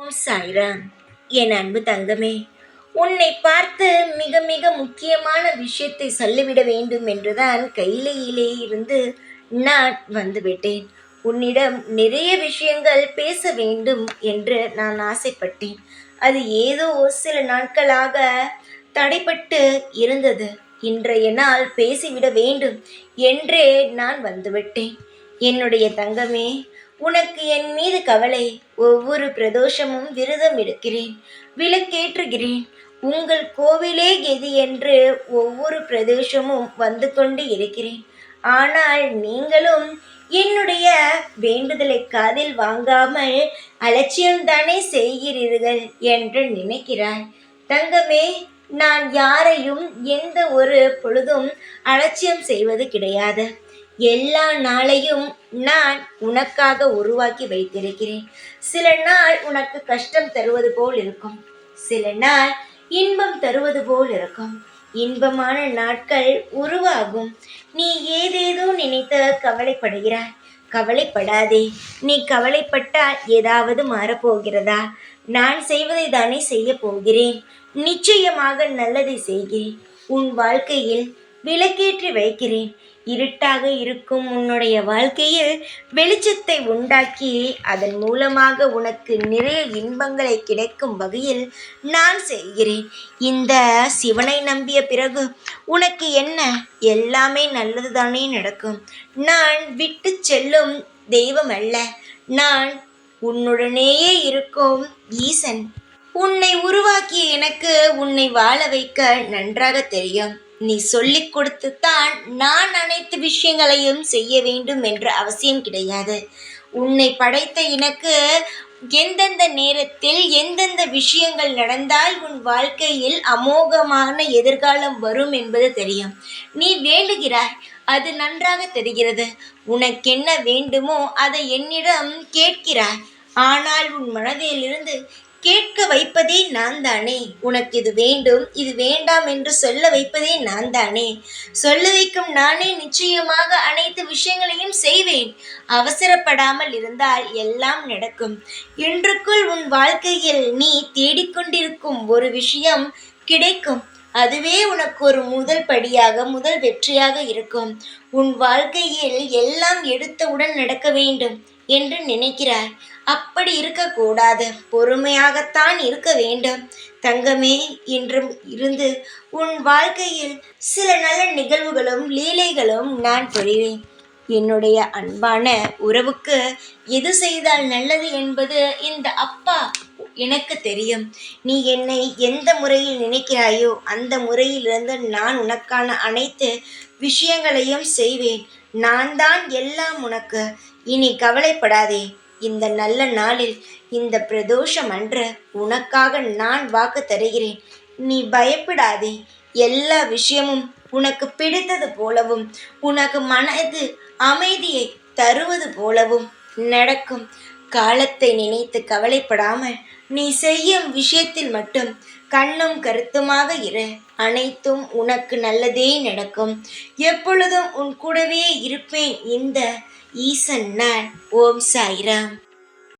ஓம் சாய்ராம். என் அன்பு தங்கமே, உன்னை பார்த்து மிக மிக முக்கியமான விஷயத்தை சொல்லிவிட வேண்டும் என்றுதான் கையிலே இருந்து நான் வந்துவிட்டேன். உன்னிடம் நிறைய விஷயங்கள் பேச வேண்டும் என்று நான் ஆசைப்பட்டேன். அது ஏதோ சில நாட்களாக தடைப்பட்டு இருந்தது. இன்றைய நாள் பேசிவிட வேண்டும் என்றே நான் வந்துவிட்டேன். என்னுடைய தங்கமே, உனக்கு என் மீது கவலை. ஒவ்வொரு பிரதோஷமும் விரதம் எடுக்கிறேன், விளக்கேற்றுகிறேன். உங்கள் கோவிலே கெதி என்று ஒவ்வொரு பிரதோஷமும் வந்து கொண்டு இருக்கிறேன். ஆனால் நீங்களும் என்னுடைய வேண்டுதலை காதில் வாங்காமல் அலட்சியம்தானே செய்கிறீர்கள் என்று நினைக்கிறாய். தங்கமே, நான் யாரையும் எந்த ஒரு பொழுதும் அலட்சியம் செய்வது கிடையாது. எல்லா நாளையும் நான் உனக்காக உருவாக்கி வைத்திருக்கிறேன். சில நாள் உனக்கு கஷ்டம் தருவது போல் இருக்கும், சில நாள் இன்பம் தருவது போல் இருக்கும். இன்பமான நாட்கள் உருவாகும். நீ ஏதேதோ நினைத்து கவலைப்படுகிறாய். கவலைப்படாதே. நீ கவலைப்பட்டால் ஏதாவது மாறப்போகிறதா? நான் செய்வதை தானே செய்ய போகிறேன். நிச்சயமாக நல்லதை செய்கிறேன். உன் வாழ்க்கையில் விளக்கேற்றி வைக்கிறேன். இருட்டாக இருக்கும் உன்னுடைய வாழ்க்கையில் வெளிச்சத்தை உண்டாக்கி அதன் மூலமாக உனக்கு நிறைய இன்பங்களை கிடைக்கும் வகையில் நான் செய்கிறேன். இந்த சிவனை நம்பிய பிறகு உனக்கு என்ன? எல்லாமே நல்லதுதானே நடக்கும். நான் விட்டு செல்லும் தெய்வம் அல்ல, நான் உன்னுடனேயே இருக்கும் ஈசன். உன்னை உருவாக்கிய எனக்கு உன்னை வாழ வைக்க நன்றாக தெரியும். நீ சொல்லிக் கொடுத்துத்தான் நான் அனைத்து விஷயங்களையும் செய்ய வேண்டும் என்ற அவசியம் கிடையாது. உன்னை படைத்த எனக்கு எந்தெந்த நேரத்தில் எந்தெந்த விஷயங்கள் நடந்தால் உன் வாழ்க்கையில் அமோகமான எதிர்காலம் வரும் என்பது தெரியும். நீ வேண்டுகிறாய், அது நன்றாக தெரிகிறது. உனக்கென்ன வேண்டுமோ அதை என்னிடம் கேட்கிறாய். ஆனால் உன் மனதிலிருந்து கேட்க வைப்பதே நான் தானே. உனக்கு இது வேண்டும், இது வேண்டாம் என்று சொல்ல வைப்பதே நான் தானே. சொல்ல வைக்கும் நானே நிச்சயமாக அனைத்து விஷயங்களையும் செய்வேன். அவசரப்படாமல் இருந்தால் எல்லாம் நடக்கும். இன்றுக்குள் உன் வாழ்க்கையில் நீ தேடிக்கொண்டிருக்கும் ஒரு விஷயம் கிடைக்கும். அதுவே உனக்கு ஒரு முதல் படியாக, முதல் வெற்றியாக இருக்கும். உன் வாழ்க்கையில் எல்லாம் எடுத்தவுடன் நடக்க வேண்டும் என்று நினைக்கிறாய். அப்படி இருக்கக்கூடாது. பொறுமையாகத்தான் இருக்க வேண்டும். தங்கமே, இன்றும் இருந்து உன் வாழ்க்கையில் சில நல்ல நிகழ்வுகளும் லீலைகளும் நான் பொழிவேன். என்னுடைய அன்பான உறவுக்கு எது செய்தால் நல்லது என்பது இந்த அப்பா எனக்கு தெரியும். நீ என்னை எந்த முறையில் நினைக்கிறாயோ அந்த முறையிலிருந்து நான் உனக்கான அனைத்து விஷயங்களையும் செய்வேன். நான் தான் எல்லாம் உனக்கு. இனி கவலைப்படாதே. இந்த நல்ல நாளில், இந்த பிரதோஷம் அன்று உனக்காக நான் வாக்கு தருகிறேன். நீ பயப்படாதே. எல்லா விஷயமும் உனக்கு பிடித்தது போலவும் உனக்கு மனது அமைதியை தருவது போலவும் நடக்கும். காலத்தை நினைத்து கவலைப்படாமல் நீ செய்யும் விஷயத்தில் மட்டும் கண்ணும் கருத்துமாக இரு. அனைத்தும் உனக்கு நல்லதே நடக்கும். எப்பொழுதும் உன் கூடவே இருப்பேன். இந்த ஈசன் நான். ஓம் சாய்ராம்.